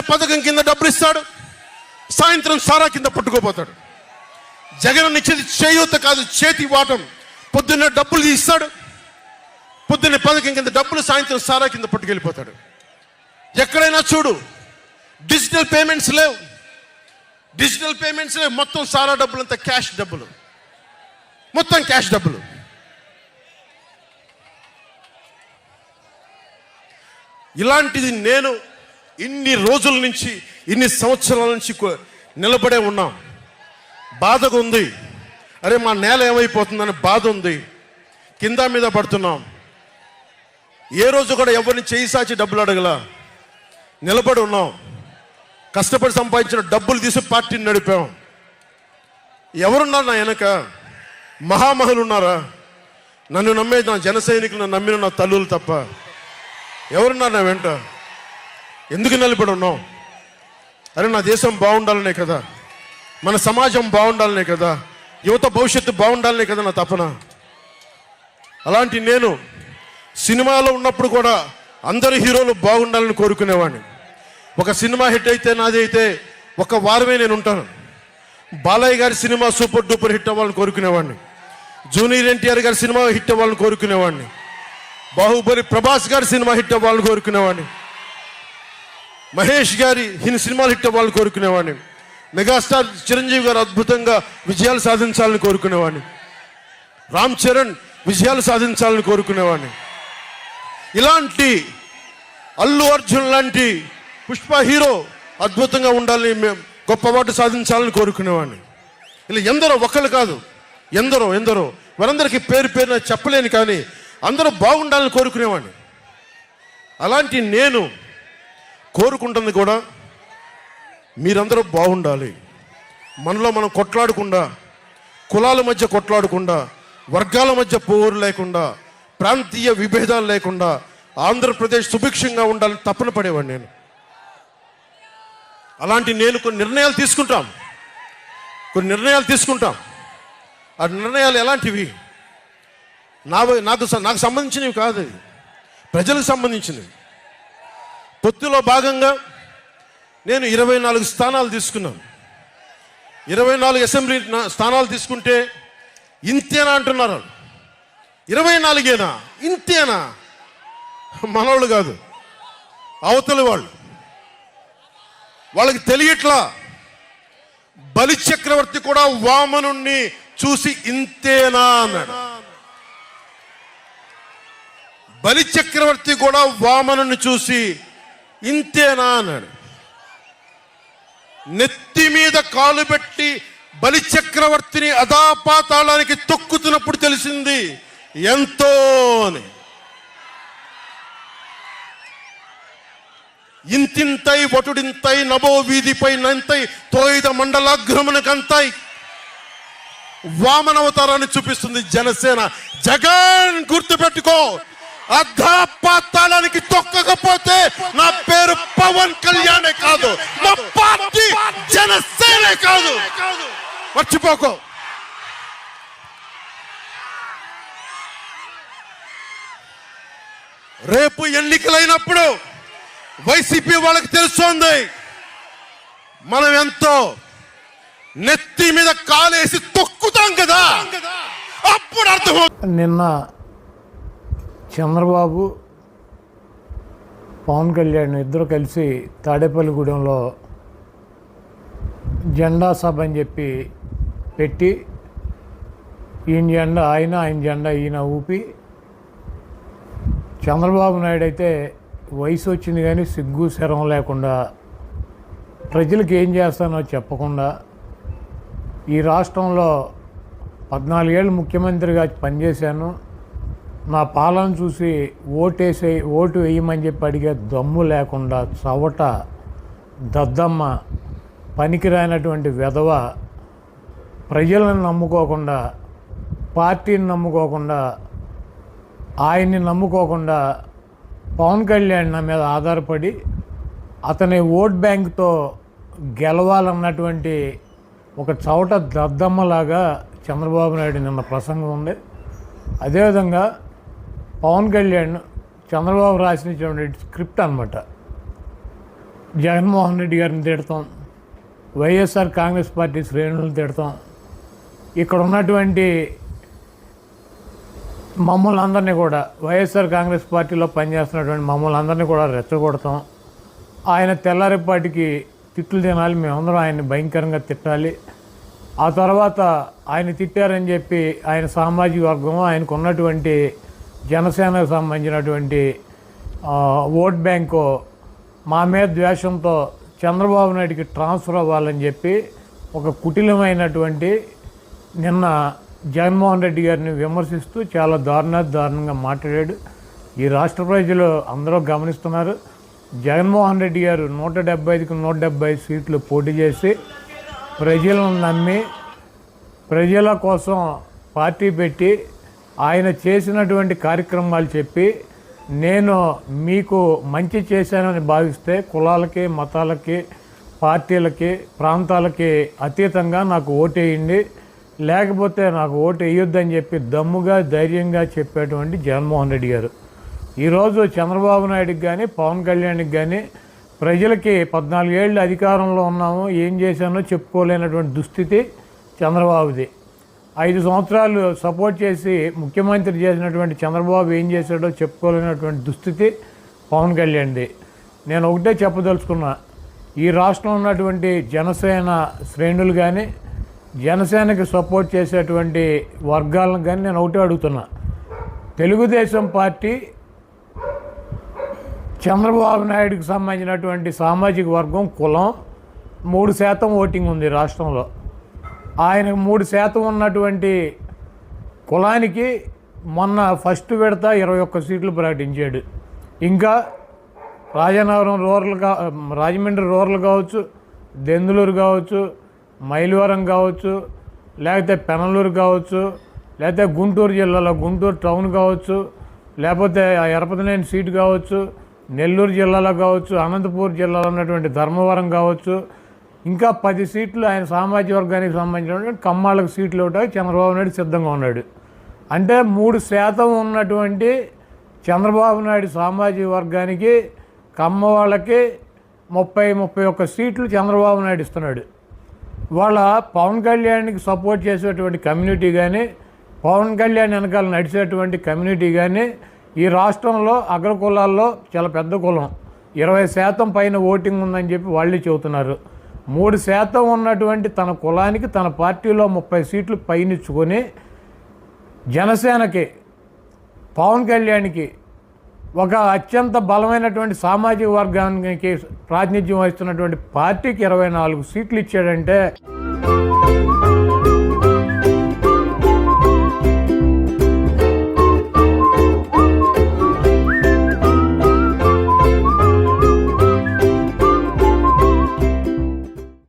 పథకం కింద డబ్బులు ఇస్తాడు, సాయంత్రం సారా కింద పట్టుకోపోతాడు. జగన్ ఇచ్చేది చేయూత కాదు, చేతి వాటం. పొద్దున్న డబ్బులు ఇస్తాడు, పొద్దున్న పథకం కింద డబ్బులు, సాయంత్రం సారా కింద పట్టుకెళ్ళిపోతాడు. ఎక్కడైనా చూడు, డిజిటల్ పేమెంట్స్ లేవు, మొత్తం సారా డబ్బులు అంతా క్యాష్ డబ్బులు, మొత్తం క్యాష్ డబ్బులు. ఇలాంటిది నేను ఇన్ని రోజుల నుంచి, ఇన్ని సంవత్సరాల నుంచి నిలబడే ఉన్నాం. బాధగా ఉంది, అరే మా నేల ఏమైపోతుందని బాధ ఉంది. కింద మీద పడుతున్నాం. ఏ రోజు కూడా ఎవరిని చేయి సాచి డబ్బులు అడగలా, నిలబడి ఉన్నాం. కష్టపడి సంపాదించిన డబ్బులు తీసి పార్టీని నడిపాం. ఎవరున్నారు నా వెనక? మహామహులు ఉన్నారా? నన్ను నమ్మేది నా జన సైనికులు, నన్ను నమ్మిన నా తల్లులు తప్ప ఎవరున్నారు నా వెంట? ఎందుకు నిలబడి ఉన్నాం? అరే నా దేశం బాగుండాలనే కదా, మన సమాజం బాగుండాలనే కదా, యువత భవిష్యత్తు బాగుండాలనే కదా నా తపన. అలాంటి నేను సినిమాలో ఉన్నప్పుడు కూడా అందరు హీరోలు బాగుండాలని కోరుకునేవాడిని. ఒక సినిమా హిట్ అయితే, నాది అయితే ఒక వారమే నేను ఉంటాను. బాలయ్య గారి సినిమా సూపర్ డూపర్ హిట్ అవ్వాలని కోరుకునేవాడిని. జూనియర్ ఎన్టీఆర్ గారి సినిమా హిట్ అవ్వాలని కోరుకునేవాడిని. బాహుబలి ప్రభాస్ గారి సినిమా హిట్ అవ్వాలని కోరుకునేవాడిని. మహేష్ గారి సినిమాలు హిట్ అవ్వాలని కోరుకునేవాడిని. మెగాస్టార్ చిరంజీవి గారు అద్భుతంగా విజయాలు సాధించాలని కోరుకునేవాడిని. రామ్ చరణ్ విజయాలు సాధించాలని కోరుకునేవాడిని. ఇలాంటి అల్లు అర్జున్ లాంటి పుష్ప హీరో అద్భుతంగా ఉండాలని, గొప్ప అవార్డు సాధించాలని కోరుకునేవాడిని. ఇలా ఎందరో, ఒకళ్ళు కాదు, ఎందరో వారందరికీ పేరు పేరున చెప్పలేను, కానీ అందరూ బాగుండాలని కోరుకునేవాడిని. అలాంటి నేను కోరుకుంటుంది కూడా మీరందరూ బాగుండాలి. మనలో మనం కొట్లాడకుండా, కులాల మధ్య కొట్లాడకుండా, వర్గాల మధ్య పోరు లేకుండా, ప్రాంతీయ విభేదాలు లేకుండా ఆంధ్రప్రదేశ్ సుభిక్షంగా ఉండాలని తపన పడేవాడిని నేను. అలాంటి నేను కొన్ని నిర్ణయాలు తీసుకుంటాం. ఆ నిర్ణయాలు ఎలాంటివి? నాకు సంబంధించినవి కాదు, ప్రజలకు సంబంధించినవి. పొత్తులో భాగంగా నేను 24 స్థానాలు తీసుకున్నాను. 24 అసెంబ్లీ స్థానాలు తీసుకుంటే ఇంతేనా అంటున్నారు. 24ఏనా? ఇంతేనా? మనవాళ్ళు కాదు, అవతలి వాళ్ళకి తెలియట్లా. బలి చక్రవర్తి కూడా వామనుణ్ణి చూసి ఇంతేనా అన్నాడు. బలి చక్రవర్తి కూడా వామనుని చూసి ఇంతేనా అన్నాడు. నెత్తి మీద కాలు పెట్టి బలి చక్రవర్తిని అధాపాతాళానికి తొక్కుతున్నప్పుడు తెలిసింది ఎంతో అని. ఇంతింతై వటుడింతై నభో వీధిపై నంతై తోయిద మండలాగ్రమునకంతై వామనవతారాన్ని చూపిస్తుంది జనసేన. జగన్ గుర్తుపెట్టుకో, అధాపాతాళానికి తొక్కకపోతే నా పేరు పవన్ కళ్యాణే కాదు, నా పార్టీ జనసేనే కాదు, మర్చిపోకో. రేపు ఎన్నికలైనప్పుడు వైసీపీ వాళ్ళకి తెలుస్తోంది మనం ఎంతో. నెత్తి మీద కాలేసి తొక్కుతాం కదా, అప్పుడు అర్థమవుతుంది. నిన్న చంద్రబాబు, పవన్ కళ్యాణ్ ఇద్దరు కలిసి తాడేపల్లిగూడెంలో జెండా సభ అని చెప్పి పెట్టి, ఈయన జెండా ఆయన జెండా ఈయన ఊపి, చంద్రబాబు నాయుడు అయితే వయసు వచ్చింది కానీ సిగ్గు శరం లేకుండా, ప్రజలకు ఏం చేస్తానో చెప్పకుండా, ఈ రాష్ట్రంలో 14 ఏళ్ళు ముఖ్యమంత్రిగా పనిచేశాను, నా పాలన చూసి ఓటు వేయమని చెప్పి అడిగే దమ్ము లేకుండా, చవట దద్దమ్మ, పనికిరానటువంటి వెధవ, ప్రజలను నమ్ముకోకుండా, పార్టీని నమ్ముకోకుండా, ఆయన్ని నమ్ముకోకుండా, పవన్ కళ్యాణ్ నా మీద ఆధారపడి అతని ఓట్ బ్యాంక్తో గెలవాలన్నటువంటి ఒక చవట దద్దమ్మలాగా చంద్రబాబు నాయుడు నిన్న ప్రసంగం ఉంది. అదేవిధంగా పవన్ కళ్యాణ్ చంద్రబాబు రాసినటువంటి స్క్రిప్ట్ అన్నమాట. జగన్మోహన్ రెడ్డి గారిని తిడతాం, వైఎస్ఆర్ కాంగ్రెస్ పార్టీ శ్రేణులను తిడతాం, ఇక్కడ ఉన్నటువంటి మమ్మల్ని అందరినీ కూడా వైఎస్ఆర్ కాంగ్రెస్ పార్టీలో పనిచేస్తున్నటువంటి మమ్మల్ని అందరినీ కూడా రెచ్చగొడతాం. ఆయన తెల్లారిపాటికి తిట్లు తినాలి, మేమందరం ఆయన్ని భయంకరంగా తిట్టాలి. ఆ తర్వాత ఆయన తిట్టారని చెప్పి ఆయన సామాజిక వర్గం, ఆయనకు ఉన్నటువంటి జనసేనకు సంబంధించినటువంటి ఓట్ బ్యాంకు మా మీద ద్వేషంతో చంద్రబాబు నాయుడికి ట్రాన్స్ఫర్ అవ్వాలని చెప్పి ఒక కుటిలమైనటువంటి నిన్న జగన్మోహన్ రెడ్డి గారిని విమర్శిస్తూ చాలా దారుణంగా మాట్లాడాడు. ఈ రాష్ట్ర ప్రజలు అందరూ గమనిస్తున్నారు. జగన్మోహన్ రెడ్డి గారు 175కి 170 సీట్లు పోటీ చేసి ప్రజలను నమ్మి ప్రజల కోసం పార్టీ పెట్టి ఆయన చేసినటువంటి కార్యక్రమాలు చెప్పి నేను మీకు మంచి చేశానని భావిస్తే కులాలకి, మతాలకి, పార్టీలకి, ప్రాంతాలకి అతీతంగా నాకు ఓటేయండి, లేకపోతే నాకు ఓటు వేయొద్దని చెప్పి దమ్ముగా ధైర్యంగా చెప్పేటువంటి జగన్మోహన్ రెడ్డి గారు ఈరోజు చంద్రబాబు నాయుడికి కానీ పవన్ కళ్యాణ్కి కానీ ప్రజలకి 14 ఏళ్ళు అధికారంలో ఉన్నాము, ఏం చేశానో చెప్పుకోలేనటువంటి దుస్థితి చంద్రబాబుది. 5 సంవత్సరాలు సపోర్ట్ చేసి ముఖ్యమంత్రి చేసినటువంటి చంద్రబాబు ఏం చేశాడో చెప్పుకోలేనటువంటి దుస్థితి పవన్ కళ్యాణ్ది. నేను ఒకటే చెప్పదలుచుకున్నా, ఈ రాష్ట్రంలో ఉన్నటువంటి జనసేన శ్రేణులు కానీ జనసేనకి సపోర్ట్ చేసేటువంటి వర్గాలను కానీ నేను ఒకటే అడుగుతున్నా, తెలుగుదేశం పార్టీ చంద్రబాబు నాయుడికి సంబంధించినటువంటి సామాజిక వర్గం కులం 3% ఓటింగ్ ఉంది రాష్ట్రంలో. ఆయనకు 3% ఉన్నటువంటి కులానికి మొన్న ఫస్ట్ విడత 21 సీట్లు ప్రకటించాడు. ఇంకా రాజమండ్రి రూరల్ కావచ్చు, దెందులూరు కావచ్చు, మైలవరం కావచ్చు, లేకపోతే పెనలూరు కావచ్చు, లేకపోతే గుంటూరు జిల్లాలో గుంటూరు టౌన్ కావచ్చు, లేకపోతే ఎరపతినేని సీటు కావచ్చు, నెల్లూరు జిల్లాలో కావచ్చు, అనంతపూర్ జిల్లాలో ఉన్నటువంటి ధర్మవరం కావచ్చు, ఇంకా 10 సీట్లు ఆయన సామాజిక వర్గానికి సంబంధించినటువంటి కమ్మాళ్ళకు సీట్లు ఇవ్వడానికి చంద్రబాబు నాయుడు సిద్ధంగా ఉన్నాడు. అంటే 3% ఉన్నటువంటి చంద్రబాబు నాయుడు సామాజిక వర్గానికి కమ్మ వాళ్ళకి 30-31 సీట్లు చంద్రబాబు నాయుడు ఇస్తున్నాడు. వాళ్ళ పవన్ కళ్యాణ్కి సపోర్ట్ చేసేటువంటి కమ్యూనిటీ కానీ పవన్ కళ్యాణ్ వెనకాల నడిచేటువంటి కమ్యూనిటీ కానీ ఈ రాష్ట్రంలో అగ్రకులాల్లో చాలా పెద్ద కులం, 20% పైన ఓటింగ్ ఉందని చెప్పి వాళ్ళే చెబుతున్నారు. 3% ఉన్నటువంటి తన కులానికి తన పార్టీలో 30 సీట్లు పైనిచ్చుకొని జనసేనకి పవన్ కళ్యాణ్కి ఒక అత్యంత బలమైనటువంటి సామాజిక వర్గానికి ప్రాతినిధ్యం వహిస్తున్నటువంటి పార్టీకి 24 సీట్లు ఇచ్చాడంటే